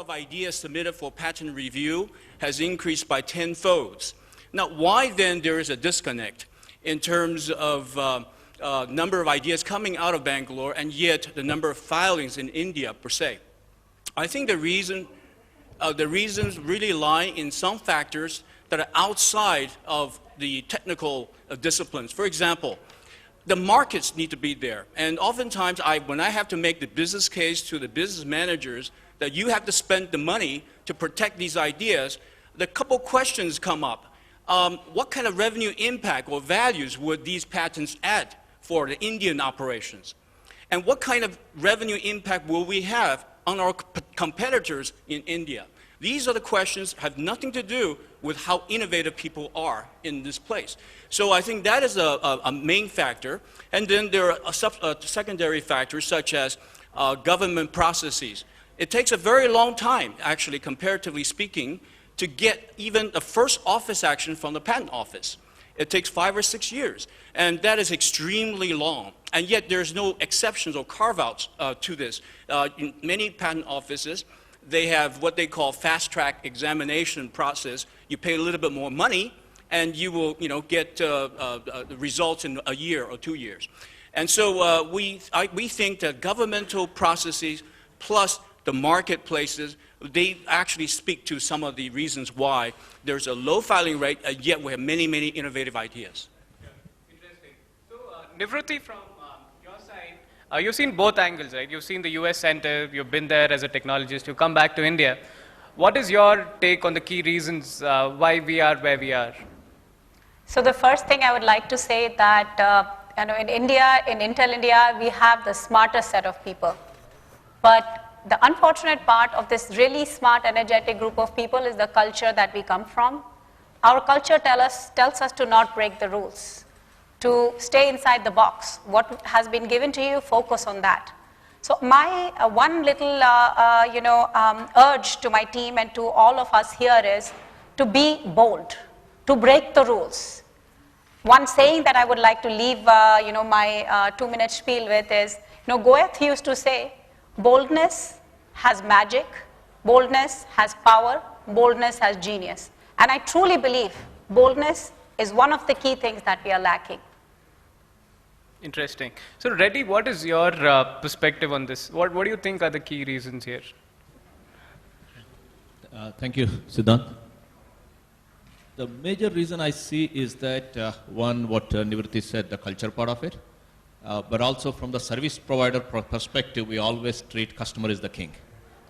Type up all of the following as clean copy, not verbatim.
of ideas submitted for patent review has increased by 10-folds. Now, why then there is a disconnect in terms of number of ideas coming out of Bangalore and yet the number of filings in India per se? I think the reasons really lie in some factors that are outside of the technical disciplines. For example, the markets need to be there. And oftentimes, when I have to make the business case to the business managers that you have to spend the money to protect these ideas, the couple questions come up. What kind of revenue impact or values would these patents add for the Indian operations? And what kind of revenue impact will we have on our competitors in India? These are the questions have nothing to do with how innovative people are in this place. So I think that is a main factor. And then there are secondary factors such as government processes. It takes a very long time, actually, comparatively speaking, to get even the first office action from the patent office. It takes 5 or 6 years, and that is extremely long. And yet there's no exceptions or carve-outs to this. In many patent offices, they have what they call fast-track examination process. You pay a little bit more money, and you will, get the results in a year or 2 years. And so we think that governmental processes plus the marketplaces, they actually speak to some of the reasons why there's a low filing rate, and yet we have many, many innovative ideas. Interesting. So, Nivruti, from your side, you've seen both angles, right? You've seen the US center, you've been there as a technologist, you come back to India. What is your take on the key reasons why we are where we are? So the first thing I would like to say that in India, in Intel India, we have the smartest set of people. But the unfortunate part of this really smart, energetic group of people is the culture that we come from. Our culture tells us to not break the rules, to stay inside the box. What has been given to you, focus on that. So my one little urge to my team and to all of us here is to be bold, to break the rules. One saying that I would like to leave my 2-minute spiel with is, Goethe used to say, boldness has magic, boldness has power, boldness has genius. And I truly believe boldness is one of the key things that we are lacking. Interesting. So Reddy, what is your perspective on this? What do you think are the key reasons here? Thank you, Siddhant. The major reason I see is that, one, what Nivruti said, the culture part of it, but also from the service provider perspective, we always treat customer as the king.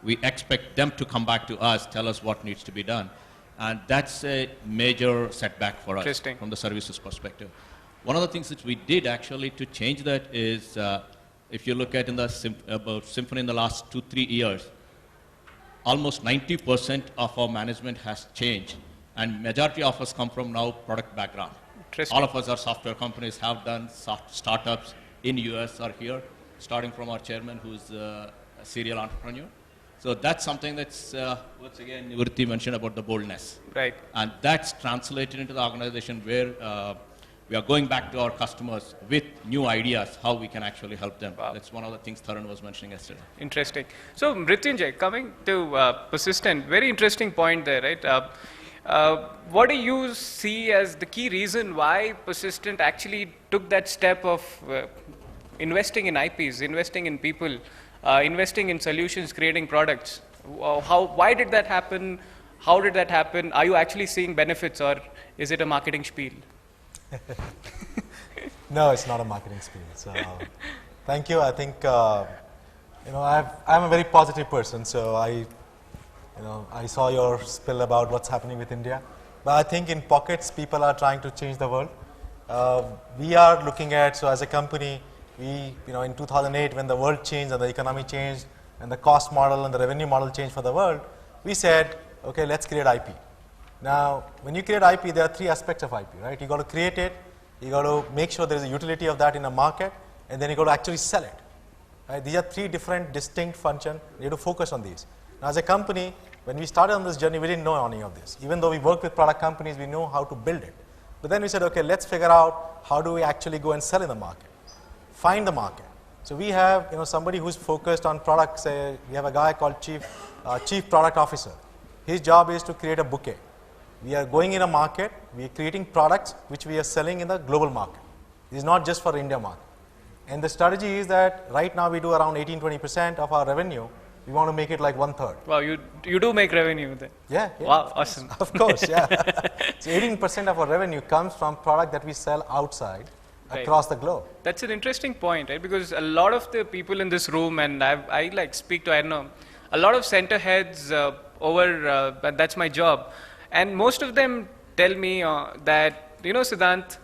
We expect them to come back to us, tell us what needs to be done. And that's a major setback for us from the services perspective. One of the things that we did actually to change that is, if you look at about Symphony in the last 2-3 years, almost 90% of our management has changed. And majority of us come from now product background. All of us are software companies, have done startups in US or here, starting from our chairman who's a serial entrepreneur. So that's something that's, once again, Nivruti mentioned about the boldness. Right. And that's translated into the organization where we are going back to our customers with new ideas, how we can actually help them. Wow. That's one of the things Tarun was mentioning yesterday. Interesting. So Mrityunjay, coming to Persistent, very interesting point there, right? What do you see as the key reason why Persistent actually took that step of investing in IPs, investing in people, investing in solutions, creating products? Why did that happen? How did that happen? Are you actually seeing benefits, or is it a marketing spiel? No, it's not a marketing spiel. So, thank you. I think I'm a very positive person, so I saw your spill about what's happening with India. But I think in pockets, people are trying to change the world. We are looking at, so as a company, we, in 2008, when the world changed and the economy changed and the cost model and the revenue model changed for the world, we said, okay, let's create IP. Now, when you create IP, there are 3 aspects of IP, right? You got to create it, you got to make sure there is a utility of that in a market, and then you got to actually sell it. Right? These are 3 different distinct functions. You have to focus on these. Now, as a company, when we started on this journey, we didn't know any of this. Even though we work with product companies, we know how to build it. But then we said, okay, let's figure out how do we actually go and sell in the market, find the market. So we have somebody who's focused on products. We have a guy called Chief chief product officer. His job is to create a bouquet. We are going in a market, we are creating products which we are selling in the global market. This is not just for India market. And the strategy is that right now we do around 18-20% of our revenue. We want to make it like 1/3. Wow, you do make revenue then? Yeah. Wow, awesome. Of course, yeah. So 18% of our revenue comes from product that we sell outside across the globe. That's an interesting point, right? Because a lot of the people in this room, and I like speak to, I don't know, a lot of center heads but that's my job. And most of them tell me that, Siddhant,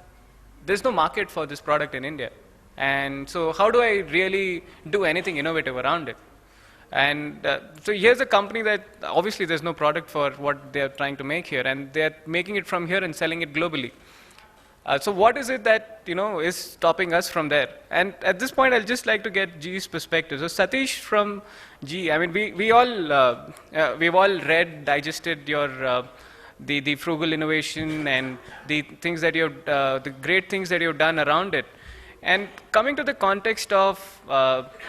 there's no market for this product in India. And so how do I really do anything innovative around it? And so here's a company that obviously there's no product for what they're trying to make here, and they're making it from here and selling it globally. So what is it that is stopping us from there? And at this point, I'll just like to get GE's perspective. So Satish from GE, I mean, we've all read, digested your the frugal innovation and the things that the great things that you've done around it. And coming to the context of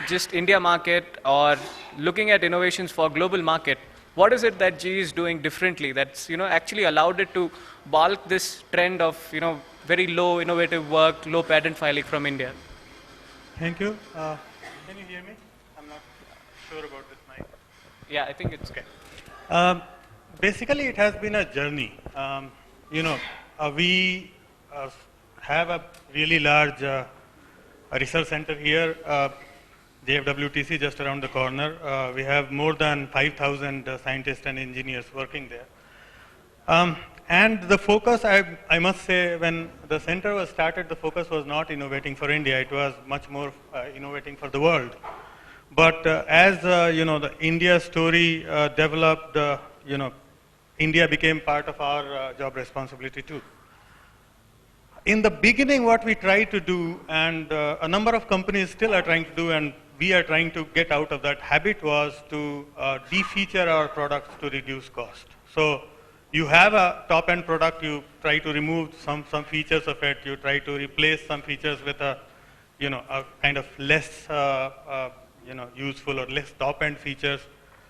just India market or looking at innovations for global market, what is it that GE is doing differently that's actually allowed it to balk this trend of very low innovative work, low patent filing from India? Thank you. Can you hear me? I'm not sure about this mic. Yeah, I think it's okay. Basically, it has been a journey. We have a really large research center here, JFWTC, just around the corner. We have more than 5,000 scientists and engineers working there. And the focus, I must say, when the center was started, the focus was not innovating for India. It was much more innovating for the world. But as the India story developed, India became part of our job responsibility too. In the beginning, what we tried to do, and a number of companies still are trying to do, and we are trying to get out of that habit, was to de-feature our products to reduce cost. So you have a top-end product, you try to remove some features of it, you try to replace some features with a kind of less useful or less top-end features,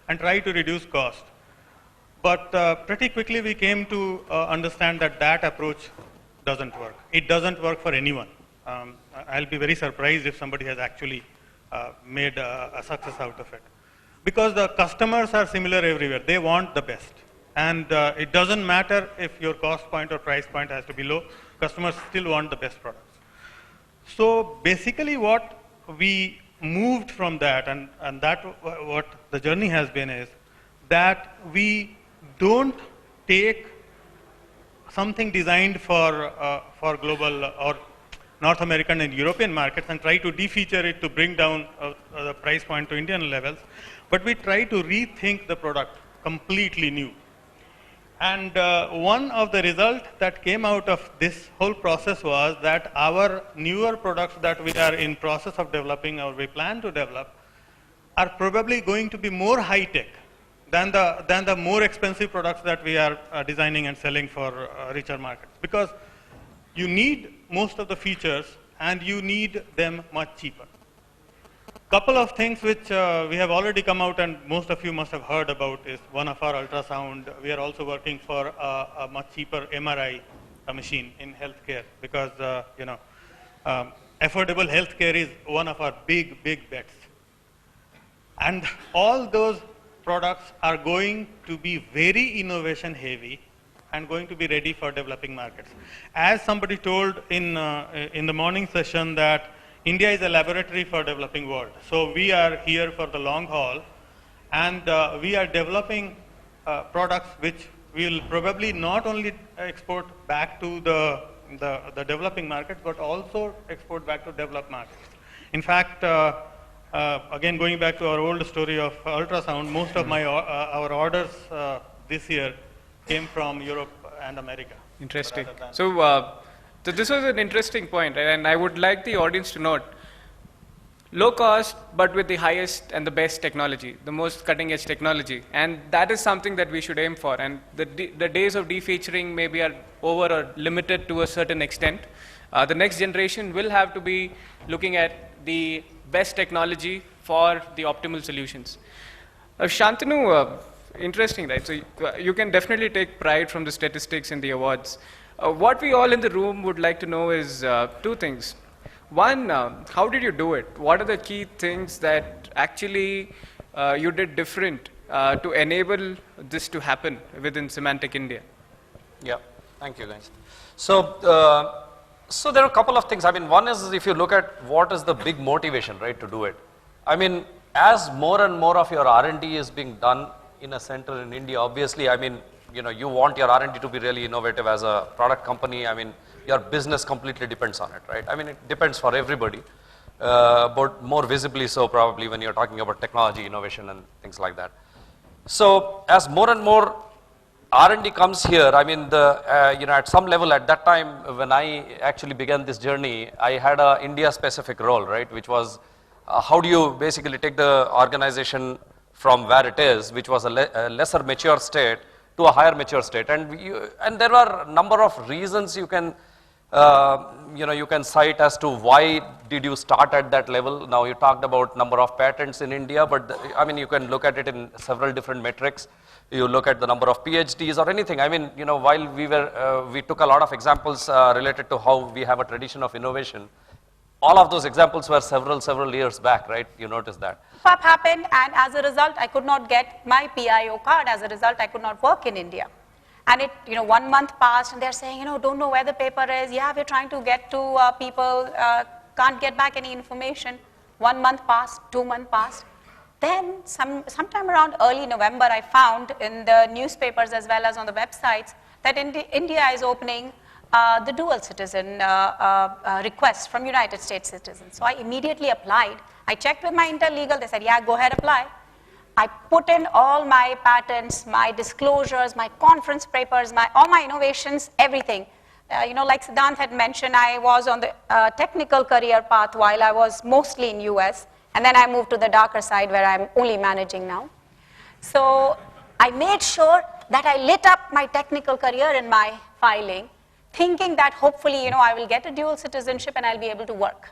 and try to reduce cost. But pretty quickly we came to understand that that approach doesn't work. It doesn't work for anyone. I'll be very surprised if somebody has actually made a success out of it. Because the customers are similar everywhere. They want the best. And it doesn't matter if your cost point or price point has to be low. Customers still want the best products. So basically what we moved from that, and that what the journey has been, is that we don't take something designed for global or North American and European markets and try to de-feature it to bring down the price point to Indian levels, but we try to rethink the product completely new. And one of the results that came out of this whole process was that our newer products that we are in process of developing or we plan to develop are probably going to be more high-tech than the more expensive products that we are designing and selling for richer markets. Because you need most of the features and you need them much cheaper. Couple of things which we have already come out and most of you must have heard about is one of our ultrasound. We are also working for a much cheaper MRI machine in healthcare because affordable healthcare is one of our big bets. And all those products are going to be very innovation heavy and going to be ready for developing markets. As somebody told in the morning session that India is a laboratory for developing world. So we are here for the long haul and we are developing products which we will probably not only export back to the developing markets but also export back to developed markets. In fact, again, going back to our old story of ultrasound, most of our orders this year came from Europe and America. Interesting. So this was an interesting point, and I would like the audience to note, low cost, but with the highest and the best technology, the most cutting edge technology. And that is something that we should aim for. And the days of defeaturing maybe are over or limited to a certain extent. The next generation will have to be looking at the best technology for the optimal solutions. Shantanu, interesting, right? So you can definitely take pride from the statistics and the awards. What we all in the room would like to know is two things. One, how did you do it? What are the key things that actually you did different to enable this to happen within Semantic India? Yeah, thank you guys. So, so there are a couple of things. I mean, one is if you look at what is the big motivation, right, to do it. I mean, as more and more of your R&D is being done in a center in India, obviously, I mean, you know, you want your R&D to be really innovative as a product company. I mean, your business completely depends on it, right? I mean, it depends for everybody, but more visibly so probably when you're talking about technology, innovation and things like that. So as more and more R&D comes here, I mean, you know, at some level at that time when I actually began this journey, I had a India-specific role, right, which was how do you basically take the organization from where it is, which was a lesser mature state, to a higher mature state. And there are a number of reasons you can, you know, you can cite as to why did you start at that level. Now you talked about number of patents in India, but I mean, you can look at it in several different metrics. You look at the number of PhDs or anything. I mean, you know, while we took a lot of examples related to how we have a tradition of innovation. All of those examples were several years back, right? You noticed that. What happened, and as a result, I could not get my PIO card. As a result, I could not work in India. And it, you know, 1 month passed, and they're saying, you know, don't know where the paper is. Yeah, we're trying to get to people, can't get back any information. 1 month passed, 2 months passed. Then sometime around early November, I found in the newspapers as well as on the websites that India is opening the dual citizen request from United States citizens. So I immediately applied. I checked with my interlegal. They said, yeah, go ahead, apply. I put in all my patents, my disclosures, my conference papers, all my innovations, everything. You know, like Siddhant had mentioned, I was on the technical career path while I was mostly in US. And then I moved to the darker side where I'm only managing now. So I made sure that I lit up my technical career in my filing, thinking that hopefully, you know, I will get a dual citizenship and I'll be able to work.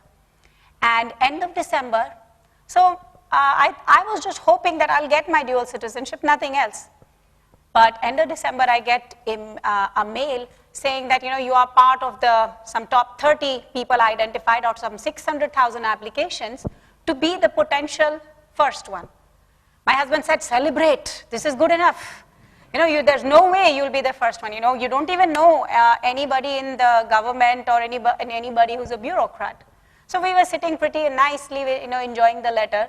And end of December, so I was just hoping that I'll get my dual citizenship, nothing else. But end of December, I get a mail saying that, you know, you are part of some top 30 people identified out of some 600,000 applications to be the potential first one. My husband said, celebrate, this is good enough. You know, there's no way you'll be the first one. You know, you don't even know anybody in the government or anybody who's a bureaucrat. So we were sitting pretty nicely, you know, enjoying the letter,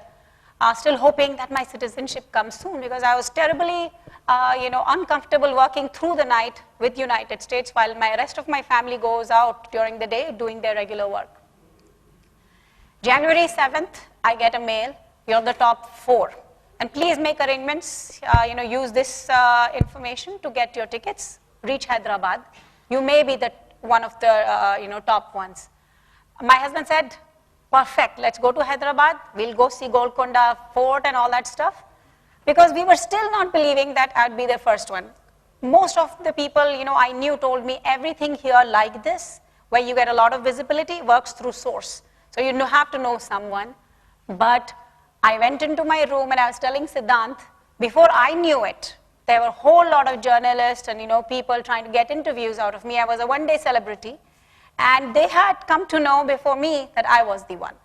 still hoping that my citizenship comes soon because I was terribly, you know, uncomfortable working through the night with United States while my rest of my family goes out during the day doing their regular work. January 7th, I get a mail, you're the top 4. And please make arrangements, you know, use this information to get your tickets, reach Hyderabad. You may be one of the, you know, top ones. My husband said, perfect, let's go to Hyderabad. We'll go see Golconda Fort and all that stuff. Because we were still not believing that I'd be the first one. Most of the people, you know, I knew told me everything here like this, where you get a lot of visibility, works through source. So you have to know someone. But I went into my room and I was telling Siddhant, before I knew it, there were a whole lot of journalists and, you know, people trying to get interviews out of me. I was a one-day celebrity. And they had come to know before me that I was the one.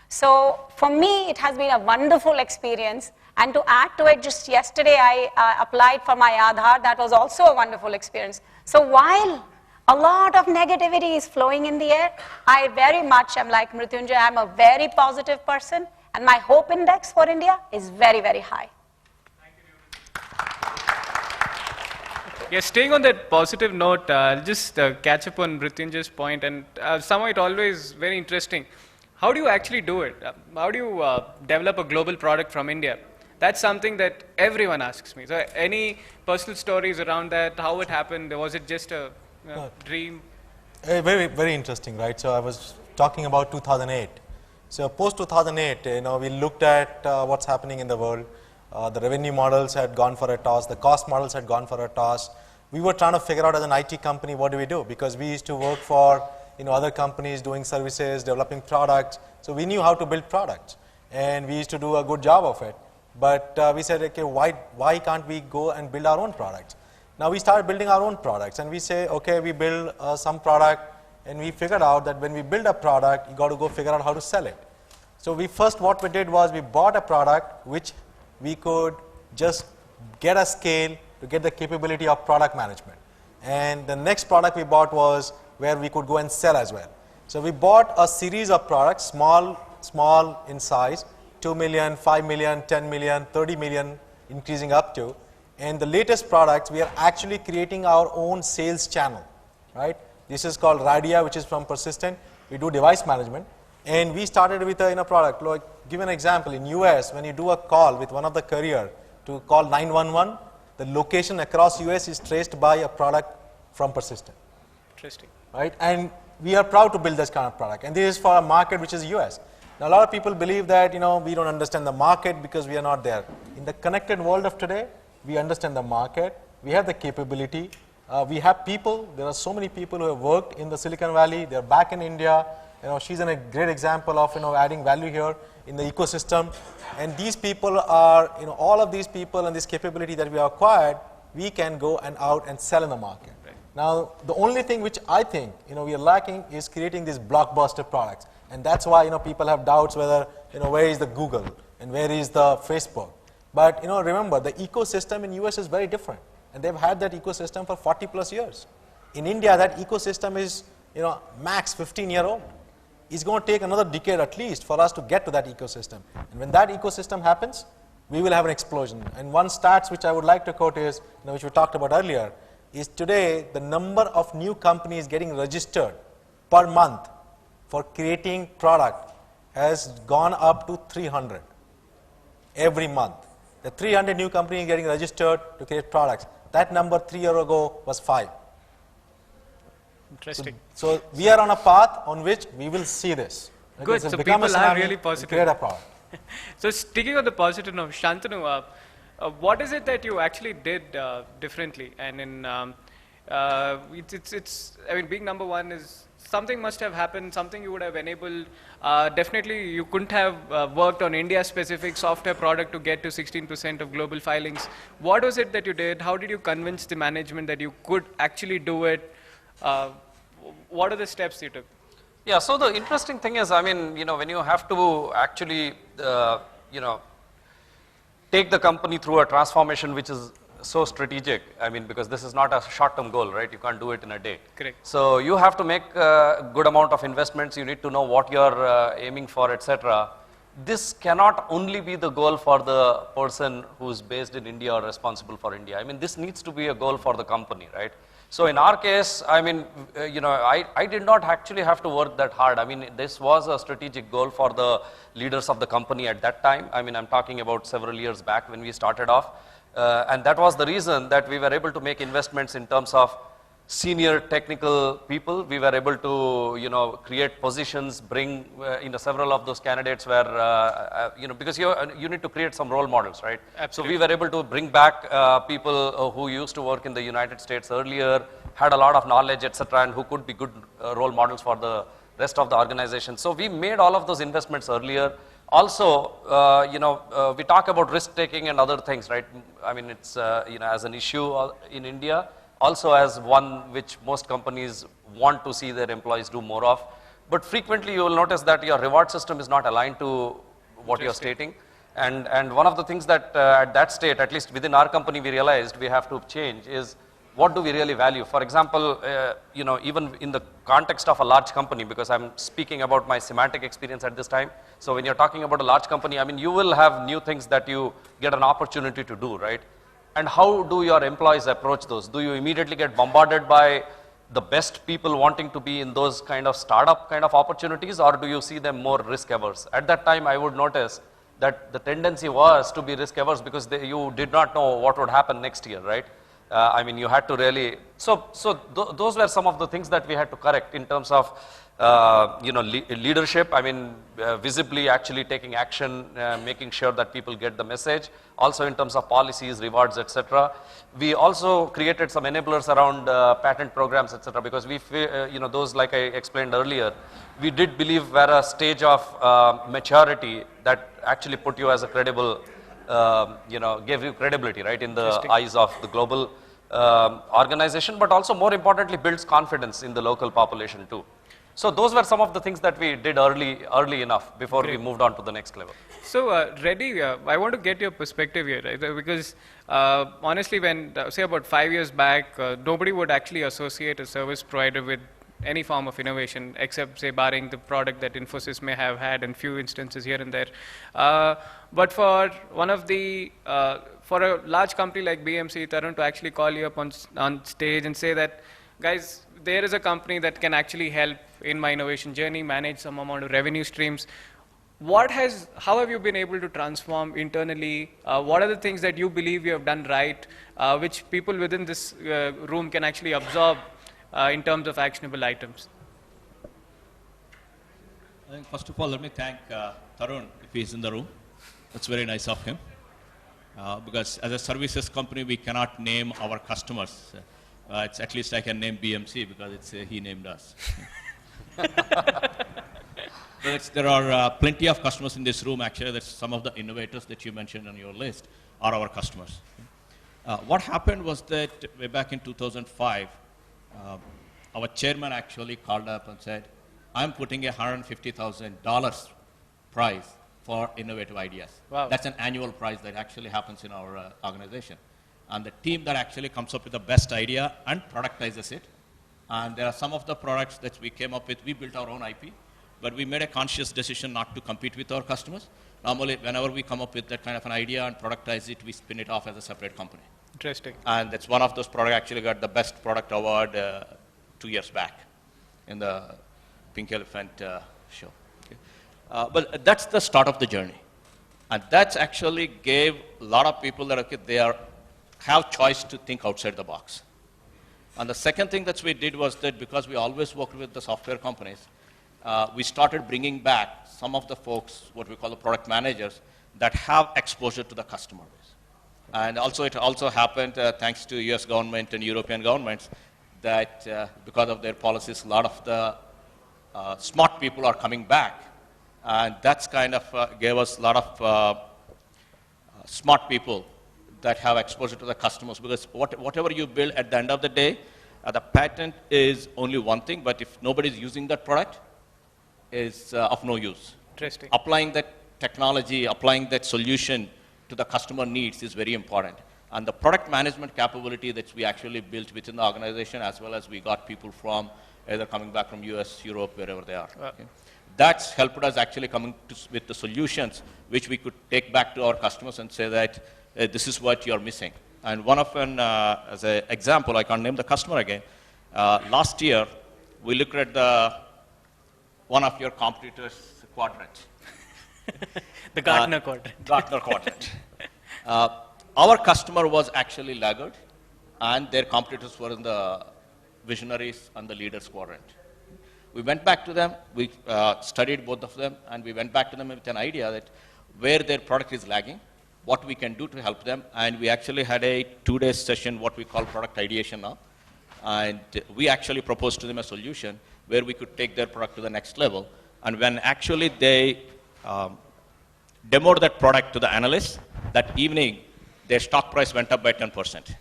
So for me, it has been a wonderful experience. And to add to it, just yesterday I applied for my Aadhaar. That was also a wonderful experience. So while a lot of negativity is flowing in the air, I very much am like Mrityunjay. I'm a very positive person. And my hope index for India is very, very high. Yeah, staying on that positive note, I'll just catch up on Mrityunjay's point, and somehow it always very interesting. How do you actually do it? How do you develop a global product from India? That's something that everyone asks me. So any personal stories around that, how it happened? Was it just a dream? Very, very interesting, right? So I was talking about 2008. So post 2008, you know, we looked at what's happening in the world. The revenue models had gone for a toss. The cost models had gone for a toss. We were trying to figure out as an IT company, what do we do? Because we used to work for, you know, other companies doing services, developing products. So we knew how to build products. And we used to do a good job of it. But we said, okay, why can't we go and build our own products? Now we started building our own products, and we say, okay, we build some product, and we figured out that when we build a product, you got to go figure out how to sell it. So what we did was we bought a product which we could just get a scale to get the capability of product management. And the next product we bought was where we could go and sell as well. So we bought a series of products, small in size, 2 million, 5 million, 10 million, 30 million, increasing up to. And the latest products, we are actually creating our own sales channel, right? This is called Radia, which is from Persistent. We do device management. And we started with a product. Like, give an example. In US, when you do a call with one of the carrier to call 911, the location across US is traced by a product from Persistent. Interesting. Right? And we are proud to build this kind of product. And this is for a market which is US. Now, a lot of people believe that, we don't understand the market because we are not there. In the connected world of today, we understand the market. We have the capability. We have people. There are so many people who have worked in the Silicon Valley. They're back in India. She's a great example of, adding value here in the ecosystem. And these people are, all of these people and this capability that we have acquired, we can go and out and sell in the market. Right. Now, the only thing which I think, we are lacking is creating these blockbuster products. And that's why, people have doubts whether, where is the Google and where is the Facebook. But, remember, the ecosystem in US is very different. And they've had that ecosystem for 40 plus years. In India, that ecosystem is, max 15-year-old. It's going to take another decade at least for us to get to that ecosystem. And when that ecosystem happens, we will have an explosion. And one stats which I would like to quote is, which we talked about earlier, is today the number of new companies getting registered per month for creating product has gone up to 300 every month. The 300 new companies getting registered to create products. That number 3 years ago was 5. Interesting. So we are on a path on which we will see this. Good. So people are really positive. Create a product. So sticking on the positive note, Shantanu, what is it that you actually did differently? And in I mean, being number one is something must have happened, something you would have enabled. Definitely, you couldn't have worked on India-specific software product to get to 16% of global filings. What was it that you did? How did you convince the management that you could actually do it? What are the steps you took? Yeah, so the interesting thing is, I mean, when you have to actually, take the company through a transformation which is so strategic, I mean, because this is not a short-term goal, right? You can't do it in a day. Correct. So you have to make a good amount of investments. You need to know what you're aiming for, etc. This cannot only be the goal for the person who's based in India or responsible for India. I mean, this needs to be a goal for the company, right? So in our case, I mean, I did not actually have to work that hard. I mean, this was a strategic goal for the leaders of the company at that time. I mean, I'm talking about several years back when we started off. And that was the reason that we were able to make investments in terms of senior technical people. We were able to, create positions, bring, several of those candidates where, because you need to create some role models, right? Absolutely. So we were able to bring back people who used to work in the United States earlier, had a lot of knowledge, etc., and who could be good role models for the rest of the organization. So we made all of those investments earlier. Also, we talk about risk taking and other things, right? I mean, it's, as an issue in India, also as one which most companies want to see their employees do more of. But frequently you will notice that your reward system is not aligned to what you're stating. And one of the things that at that state, at least within our company, we realized we have to change is what do we really value? For example, even in the context of a large company, because I'm speaking about my semantic experience at this time. So when you're talking about a large company, I mean, you will have new things that you get an opportunity to do, right? And how do your employees approach those? Do you immediately get bombarded by the best people wanting to be in those kind of startup kind of opportunities, or do you see them more risk averse? At that time, I would notice that the tendency was to be risk averse because you did not know what would happen next year, right? I mean, you had to really, those were some of the things that we had to correct in terms of, leadership. I mean, visibly actually taking action, making sure that people get the message. Also in terms of policies, rewards, etc. We also created some enablers around patent programs, etc. Because we, those, like I explained earlier, we did believe were a stage of maturity that actually put you as a credible gave you credibility, right, in the eyes of the global organization, but also more importantly builds confidence in the local population too. So those were some of the things that we did early enough before we moved on to the next level. So, Reddy, I want to get your perspective here, right? Because honestly, when, say about 5 years back, nobody would actually associate a service provider with any form of innovation, except, say, barring the product that Infosys may have had in few instances here and there. But for one of the, for a large company like BMC, Tarun, to actually call you up on stage and say that, guys, there is a company that can actually help in my innovation journey, manage some amount of revenue streams. How have you been able to transform internally? What are the things that you believe you have done right, which people within this room can actually absorb in terms of actionable items? I think first of all, let me thank Tarun if he's in the room. That's very nice of him. Because as a services company, we cannot name our customers. At least I can name BMC because he named us. There are plenty of customers in this room. Actually, that's some of the innovators that you mentioned on your list are our customers. What happened was that way back in 2005, our chairman actually called up and said, I'm putting a $150,000 prize for innovative ideas. Wow. That's an annual prize that actually happens in our organization. And the team that actually comes up with the best idea and productizes it. And there are some of the products that we came up with, we built our own IP, but we made a conscious decision not to compete with our customers. Normally, whenever we come up with that kind of an idea and productize it, we spin it off as a separate company. Interesting. And that's one of those products actually got the best product award 2 years back in the Pink Elephant show. Okay. But that's the start of the journey. And that's actually gave a lot of people that have choice to think outside the box. And the second thing that we did was that because we always worked with the software companies, we started bringing back some of the folks, what we call the product managers, that have exposure to the customer base. And also it also happened, thanks to US government and European governments, that because of their policies, a lot of the smart people are coming back. And that's kind of gave us a lot of smart people that have exposure to the customers, because whatever you build at the end of the day, the patent is only one thing, but if nobody is using that product, is of no use. Interesting. Applying that technology, applying that solution to the customer needs is very important. And the product management capability that we actually built within the organization, as well as we got people from either coming back from US, Europe, wherever they are. Okay. That's helped us actually coming with the solutions which we could take back to our customers and say that this is what you're missing. And one of them, as an example, I can't name the customer again, last year we looked at one of your competitors' quadrant. The Gartner quadrant. Gartner quadrant. Our customer was actually laggard, and their competitors were in the visionaries and the leaders quadrant. We went back to them, we studied both of them, and we went back to them with an idea that where their product is lagging, what we can do to help them, and we actually had a 2-day session, what we call product ideation now, and we actually proposed to them a solution where we could take their product to the next level. And when actually they demoed that product to the analysts, that evening their stock price went up by 10%.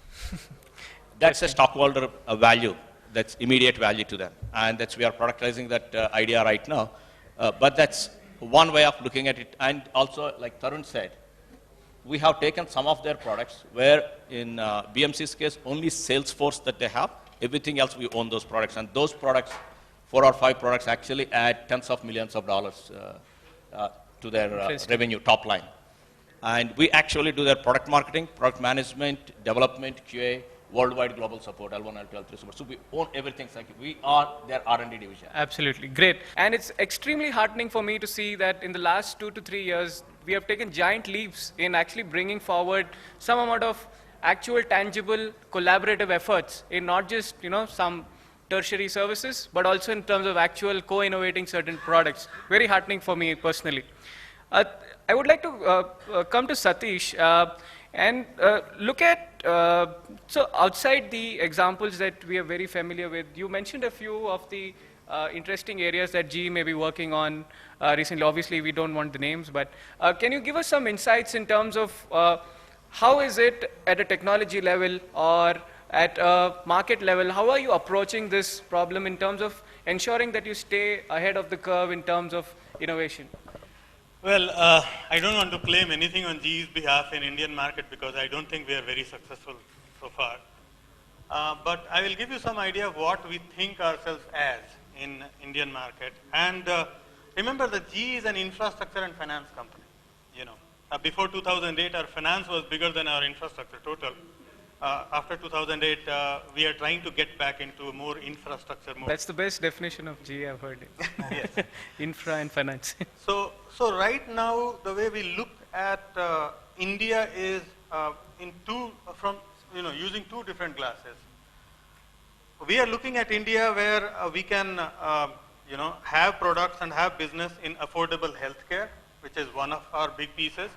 That's a stockholder value, that's immediate value to them. And that's, we are productizing that idea right now. But that's one way of looking at it. And also, like Tarun said, we have taken some of their products where in BMC's case, only Salesforce that they have, everything else we own those products. And those products, 4 or 5 products actually add tens of millions of dollars to their revenue top line. And we actually do their product marketing, product management, development, QA, worldwide global support, L1, L2, L3 support. So we own everything. We are their R&D division. Absolutely, great. And it's extremely heartening for me to see that in the last 2 to 3 years, we have taken giant leaps in actually bringing forward some amount of actual tangible collaborative efforts in not just, some tertiary services, but also in terms of actual co-innovating certain products. Very heartening for me personally. I would like to come to Satish and look at, so outside the examples that we are very familiar with, you mentioned a few of the interesting areas that GE may be working on recently. Obviously, we don't want the names, but can you give us some insights in terms of how is it at a technology level or at a market level, how are you approaching this problem in terms of ensuring that you stay ahead of the curve in terms of innovation? Well, I don't want to claim anything on GE's behalf in Indian market because I don't think we are very successful so far. But I will give you some idea of what we think ourselves as in Indian market. And remember that GE is an infrastructure and finance company. You know, before 2008, our finance was bigger than our infrastructure total. After 2008, we are trying to get back into more infrastructure mode. That's the best definition of GE I've heard. Yes. Infra and finance. So right now, the way we look at India is using two different glasses. We are looking at India where we can, have products and have business in affordable healthcare, which is one of our big pieces.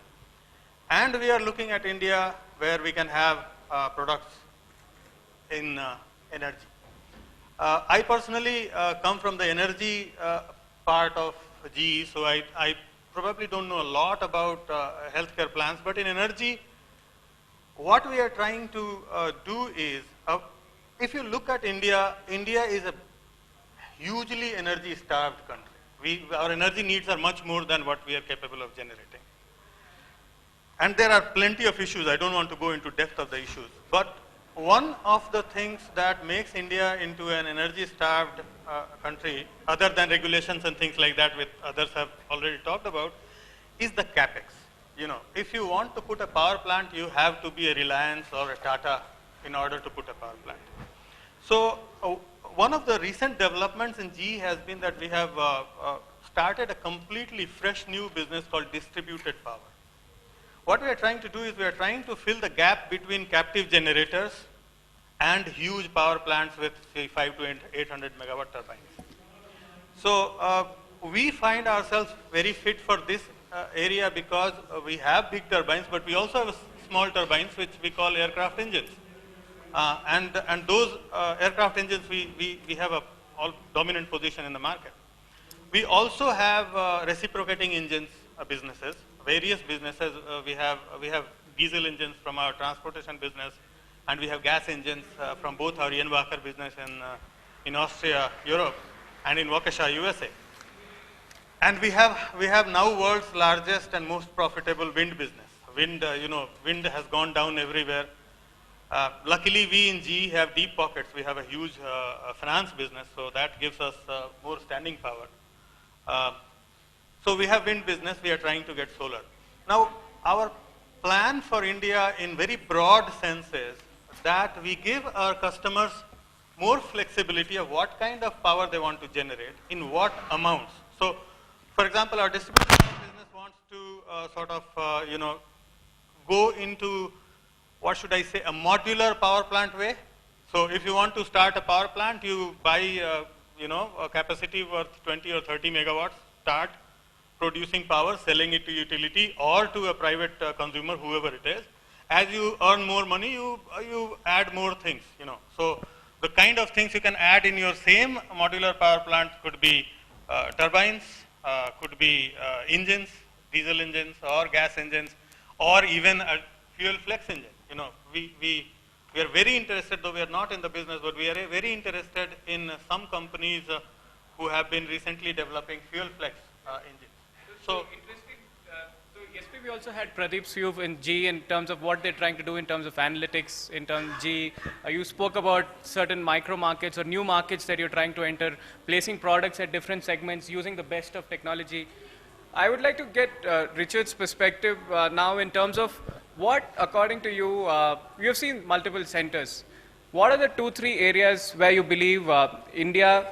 And we are looking at India where we can have products in energy. I personally come from the energy part of GE, so I probably don't know a lot about healthcare plans, but in energy, what we are trying to do is, if you look at India, India is a hugely energy-starved country. Our energy needs are much more than what we are capable of generating. And there are plenty of issues. I don't want to go into depth of the issues. But one of the things that makes India into an energy-starved country, other than regulations and things like that, which others have already talked about, is the capex. You know, if you want to put a power plant, you have to be a Reliance or a Tata in order to put a power plant. So one of the recent developments in GE has been that we have started a completely fresh new business called distributed power. What we are trying to do is we are trying to fill the gap between captive generators and huge power plants with say 5 to 800 megawatt turbines. So we find ourselves very fit for this area because we have big turbines, but we also have small turbines which we call aircraft engines. And those aircraft engines, we have a dominant position in the market. We also have reciprocating engines businesses, various businesses. We have diesel engines from our transportation business, and we have gas engines from both our Jenbacher business in Austria, Europe, and in Waukesha, USA. And we have now world's largest and most profitable wind business. Wind has gone down everywhere. Luckily, we in GE have deep pockets. We have a huge finance business, so that gives us more standing power. So we have wind business. We are trying to get solar. Now, our plan for India in very broad sense is that we give our customers more flexibility of what kind of power they want to generate, in what amounts. So, for example, our distribution business wants to go into, what should I say, a modular power plant way. So if you want to start a power plant, you buy, a capacity worth 20 or 30 megawatts, start producing power, selling it to utility or to a private consumer, whoever it is. As you earn more money, you add more things, So the kind of things you can add in your same modular power plant could be turbines, could be engines, diesel engines or gas engines, or even a fuel flex engine. We are very interested, though we are not in the business, but we are very interested in some companies who have been recently developing fuel flex engines. So interesting. So yesterday we also had Pradeep Suyuv in GE in terms of what they're trying to do in terms of analytics, in terms of GE. You spoke about certain micro markets or new markets that you're trying to enter, placing products at different segments, using the best of technology. I would like to get Richard's perspective now in terms of what, according to you, you have seen multiple centers. What are the 2-3 areas where you believe India,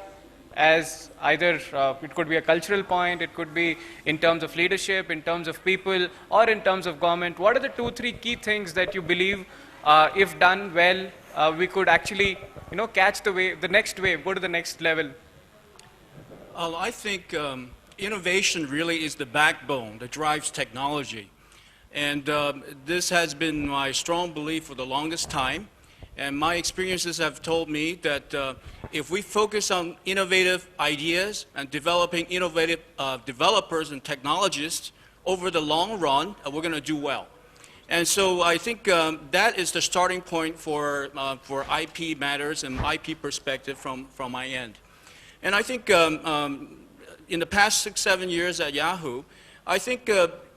as either it could be a cultural point, it could be in terms of leadership, in terms of people, or in terms of government, what are the 2-3 key things that you believe, if done well, we could actually, catch the wave, the next wave, go to the next level? I think innovation really is the backbone that drives technology. And this has been my strong belief for the longest time. And my experiences have told me that if we focus on innovative ideas and developing innovative developers and technologists over the long run, we're going to do well. And so I think that is the starting point for IP matters and IP perspective from my end. And I think in the past 6-7 years at Yahoo, I think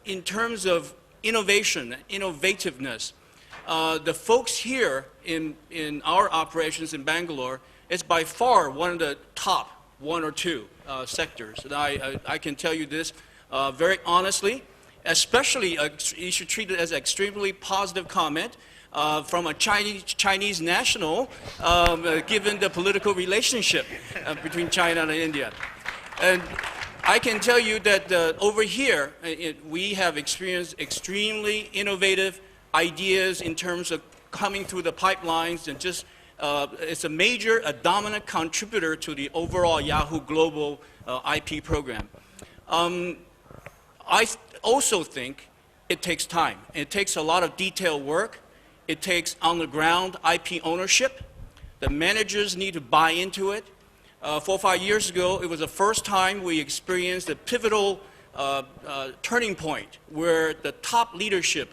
in terms of innovation, innovativeness, the folks here in our operations in Bangalore is by far one of the top 1 or 2 sectors. And I can tell you this very honestly, especially you should treat it as an extremely positive comment from a Chinese national, given the political relationship between China and India. And I can tell you that over here, we have experienced extremely innovative ideas in terms of coming through the pipelines, and just it's a dominant contributor to the overall Yahoo Global IP program. I also think it takes time. It takes a lot of detailed work. It takes on-the-ground IP ownership. The managers need to buy into it. 4 or 5 years ago, it was the first time we experienced a pivotal turning point where the top leadership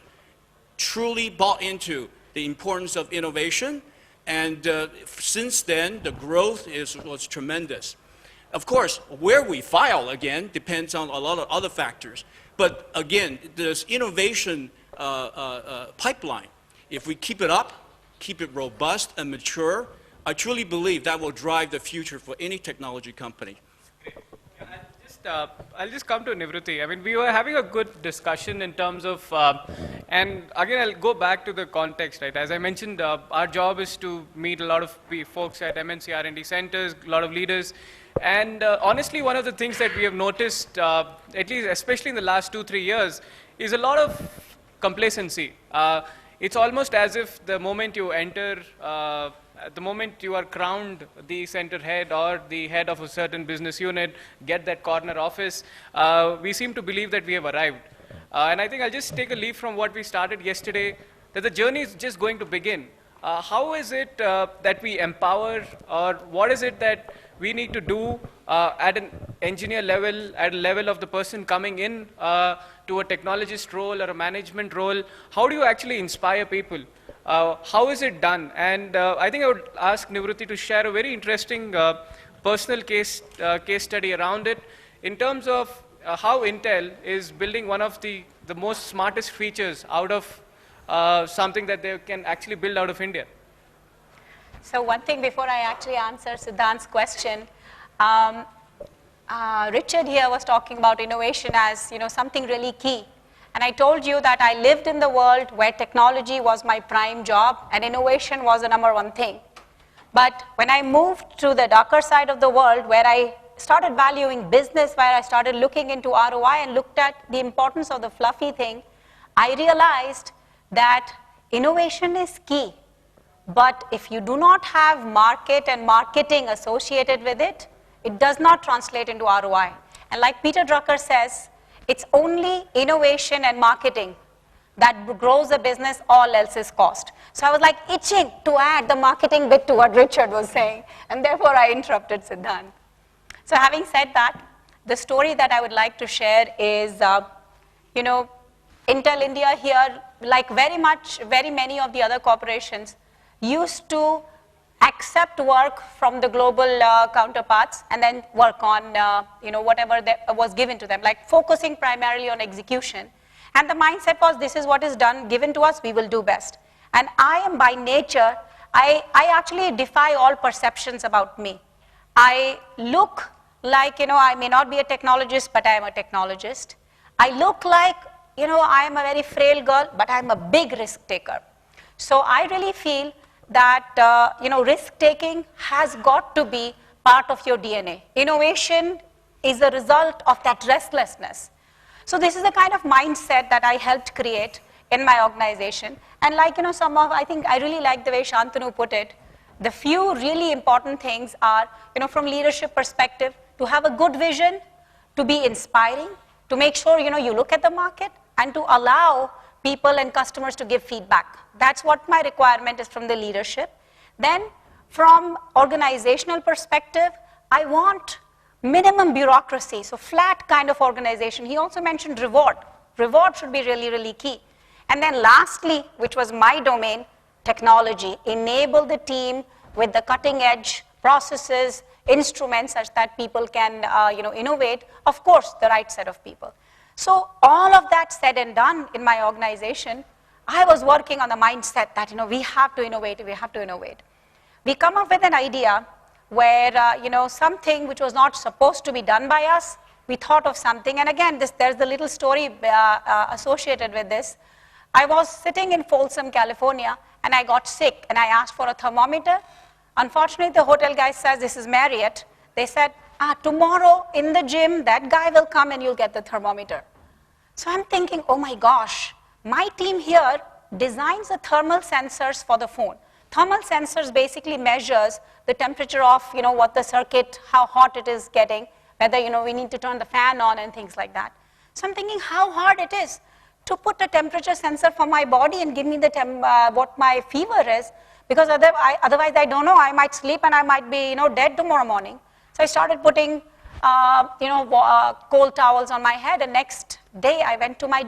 truly bought into the importance of innovation, and since then, the growth was tremendous. Of course, where we file, again, depends on a lot of other factors. But again, this innovation pipeline, if we keep it up, keep it robust and mature, I truly believe that will drive the future for any technology company. I'll just come to Nivruti. I mean, we were having a good discussion in terms of, and again, I'll go back to the context, right? As I mentioned, our job is to meet a lot of folks at MNC R&D centers, a lot of leaders. And honestly, one of the things that we have noticed, at least especially in the last 2-3 years, is a lot of complacency. It's almost as if the moment you enter, the moment you are crowned the center head or the head of a certain business unit, get that corner office, we seem to believe that we have arrived. And I think I'll just take a leaf from what we started yesterday, that the journey is just going to begin. How is it that we empower, or what is it that we need to do at an engineer level, at a level of the person coming in to a technologist role or a management role? How do you actually inspire people? How is it done? And I think I would ask Nivruti to share a very interesting personal case study around it in terms of how Intel is building one of the most smartest features out of something that they can actually build out of India. So one thing before I actually answer Siddhant's question, Richard here was talking about innovation as something really key. And I told you that I lived in the world where technology was my prime job and innovation was the #1 thing. But when I moved to the darker side of the world, where I started valuing business, where I started looking into ROI and looked at the importance of the fluffy thing, I realized that innovation is key. But if you do not have market and marketing associated with it, it does not translate into ROI. And like Peter Drucker says, it's only innovation and marketing that grows a business, all else is cost. So I was like itching to add the marketing bit to what Richard was saying, and therefore I interrupted Siddhant. So having said that, the story that I would like to share is, Intel India here, like very many of the other corporations, used to accept work from the global counterparts and then work on whatever was given to them, like focusing primarily on execution. And the mindset was, this is what is given to us, we will do best. And I am by nature, I actually defy all perceptions about me. I look like, I may not be a technologist, but I am a technologist. I look like, I am a very frail girl, but I am a big risk taker. So I really feel that risk-taking has got to be part of your DNA. Innovation is a result of that restlessness. So this is the kind of mindset that I helped create in my organization. And like, I think I really like the way Shantanu put it. The few really important things are, from leadership perspective, to have a good vision, to be inspiring, to make sure, you look at the market, and to allow people and customers to give feedback. That's what my requirement is from the leadership. Then From organizational perspective, I want minimum bureaucracy, so flat kind of organization. He also mentioned reward. Reward should be really, really key. And then lastly, which was my domain, technology. Enable the team with the cutting edge processes, instruments such that people can innovate. Of course, the right set of people. So all of that said and done in my organization, I was working on the mindset that we have to innovate, we have to innovate. We come up with an idea where something which was not supposed to be done by us, we thought of something. And again, there's the little story associated with this. I was sitting in Folsom, California, and I got sick, and I asked for a thermometer. Unfortunately, the hotel guy says, this is Marriott. They said, tomorrow in the gym, that guy will come and you'll get the thermometer. So I'm thinking, oh my gosh, my team here designs the thermal sensors for the phone. Thermal sensors basically measures the temperature of, what the circuit, how hot it is getting, whether, we need to turn the fan on and things like that. So I'm thinking how hard it is to put a temperature sensor for my body and give me the what my fever is, because otherwise I don't know, I might sleep and I might be, dead tomorrow morning. So I started putting, cold towels on my head, and next day I went to my,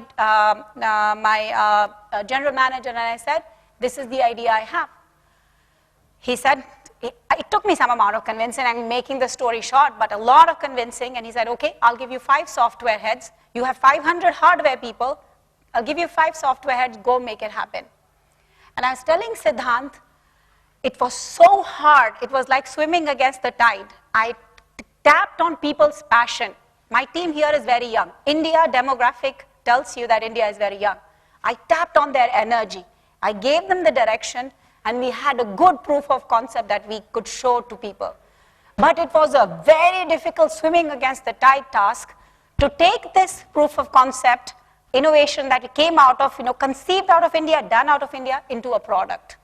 general manager and I said, this is the idea I have. He said, it took me some amount of convincing. I'm making the story short, but a lot of convincing. And he said, okay, I'll give you 5 software heads. You have 500 hardware people. I'll give you 5 software heads. Go make it happen. And I was telling Siddhant, it was so hard. It was like swimming against the tide. I tapped on people's passion. My team here is very young. India demographic tells you that India is very young. I tapped on their energy. I gave them the direction, and we had a good proof of concept that we could show to people. But it was a very difficult swimming against the tide task to take this proof of concept, innovation that came out of, conceived out of India, done out of India, into a product.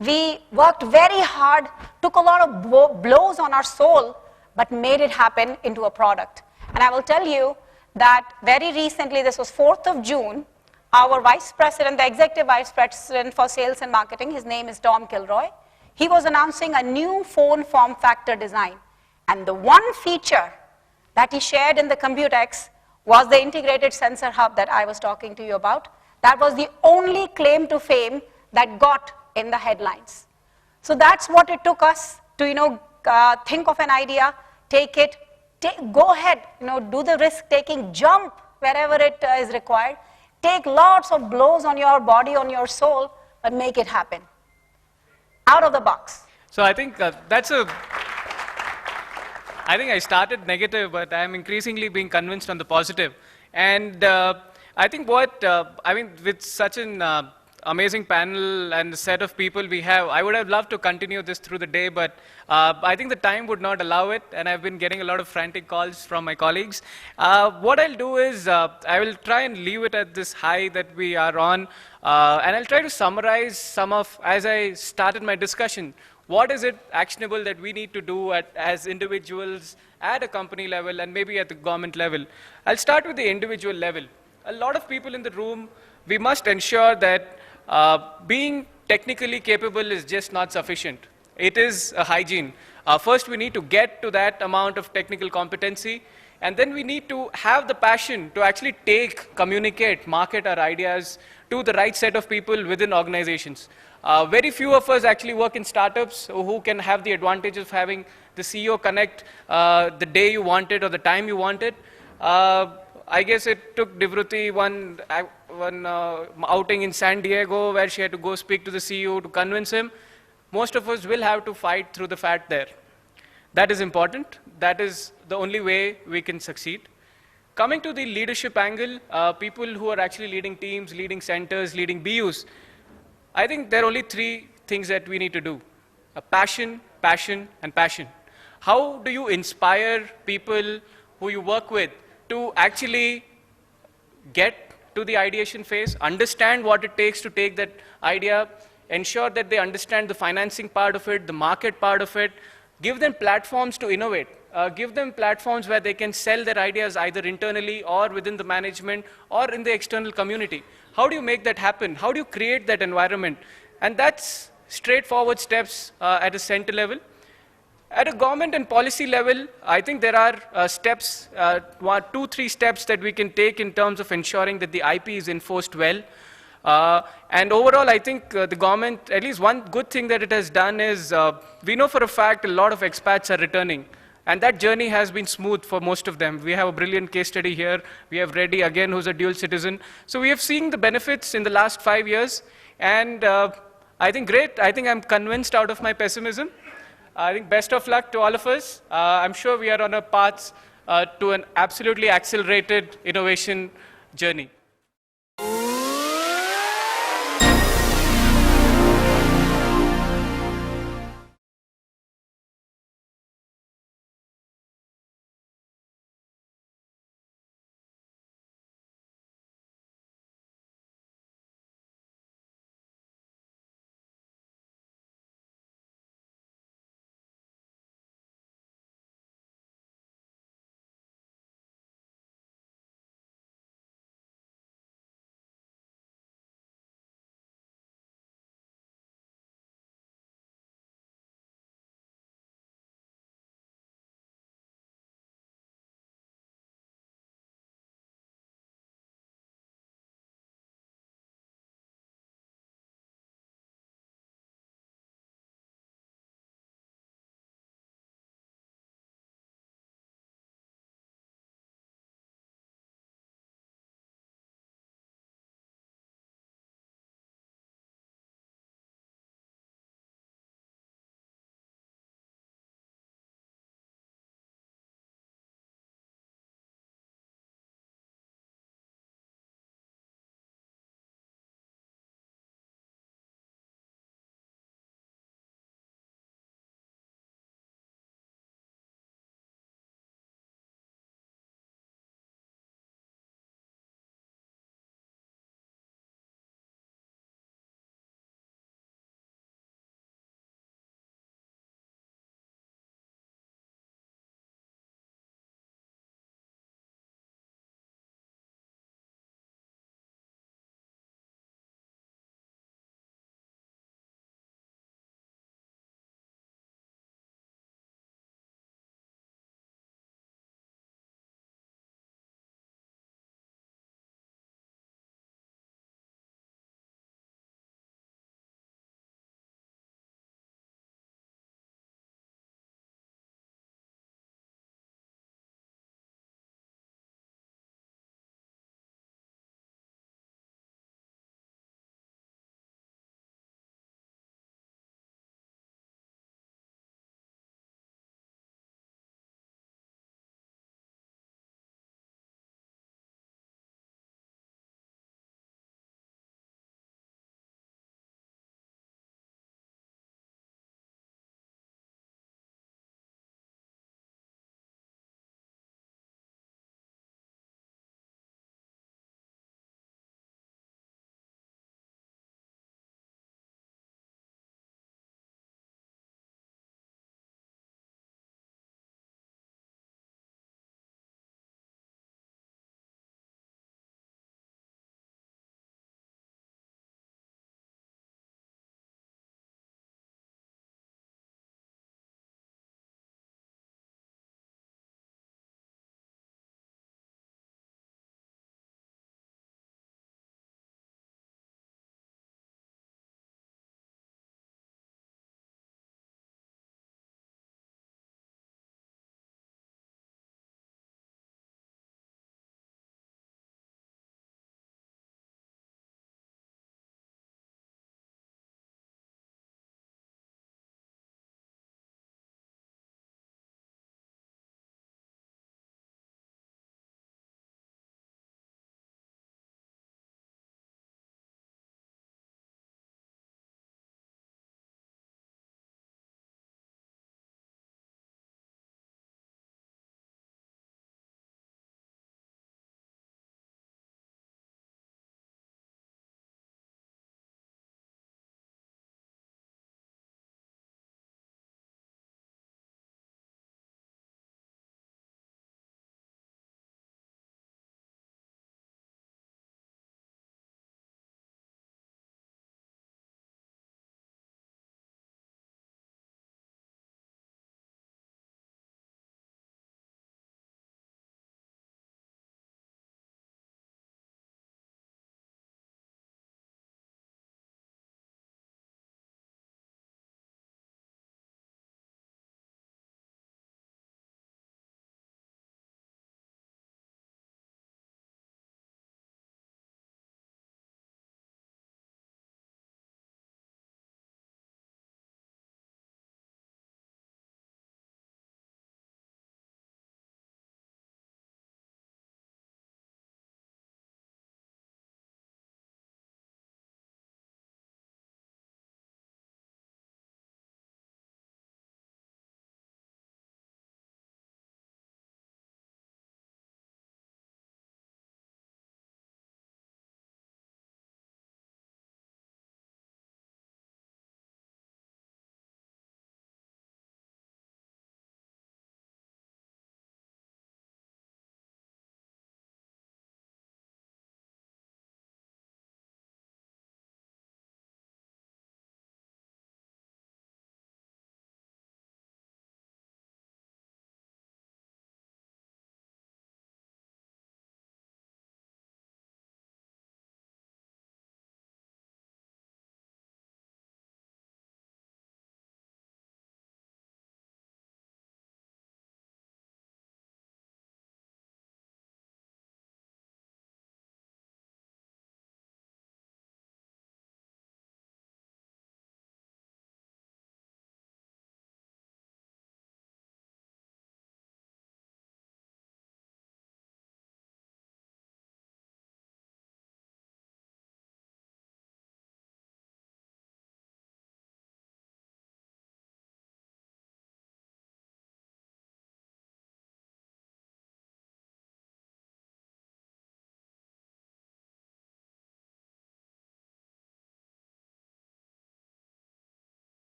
We worked very hard, took a lot of blows on our soul, but made it happen into a product. And I will tell you that very recently, this was 4th of June, our vice president, the executive vice president for sales and marketing, his name is Tom Kilroy, he was announcing a new phone form factor design. And the one feature that he shared in the Computex was the integrated sensor hub that I was talking to you about. That was the only claim to fame that got in the headlines. So that's what it took us to, think of an idea, take it, go ahead, do the risk-taking, jump wherever it is required, take lots of blows on your body, on your soul, but make it happen. Out of the box. So I think I think I started negative, but I'm increasingly being convinced on the positive. And I think with such an amazing panel and the set of people we have, I would have loved to continue this through the day, but I think the time would not allow it, and I've been getting a lot of frantic calls from my colleagues. What I'll do is I will try and leave it at this high that we are on, and I'll try to summarize some of, as I started my discussion, what is it actionable that we need to do as individuals at a company level and maybe at the government level. I'll start with the individual level. A lot of people in the room, we must ensure that being technically capable is just not sufficient. It is a hygiene. First, we need to get to that amount of technical competency, and then we need to have the passion to actually communicate, market our ideas to the right set of people within organizations. Very few of us actually work in startups who can have the advantage of having the CEO connect the day you want it or the time you want it. I guess it took Divruti one outing in San Diego where she had to go speak to the CEO to convince him. Most of us will have to fight through the fat there. That is important. That is the only way we can succeed. Coming to the leadership angle, people who are actually leading teams, leading centers, leading BUs, I think there are only 3 things that we need to do. Passion, passion, and passion. How do you inspire people who you work with to actually get to the ideation phase, understand what it takes to take that idea, ensure that they understand the financing part of it, the market part of it, give them platforms to innovate, give them platforms where they can sell their ideas either internally or within the management or in the external community. How do you make that happen? How do you create that environment? And that's straightforward steps at a center level. At a government and policy level, I think there are steps, 2, 3 steps that we can take in terms of ensuring that the IP is enforced well. And overall, I think the government, at least one good thing that it has done is, we know for a fact a lot of expats are returning. And that journey has been smooth for most of them. We have a brilliant case study here. We have Reddy, again, who's a dual citizen. So we have seen the benefits in the last 5 years. And I think great. I think I'm convinced out of my pessimism. I think best of luck to all of us. I'm sure we are on a path to an absolutely accelerated innovation journey.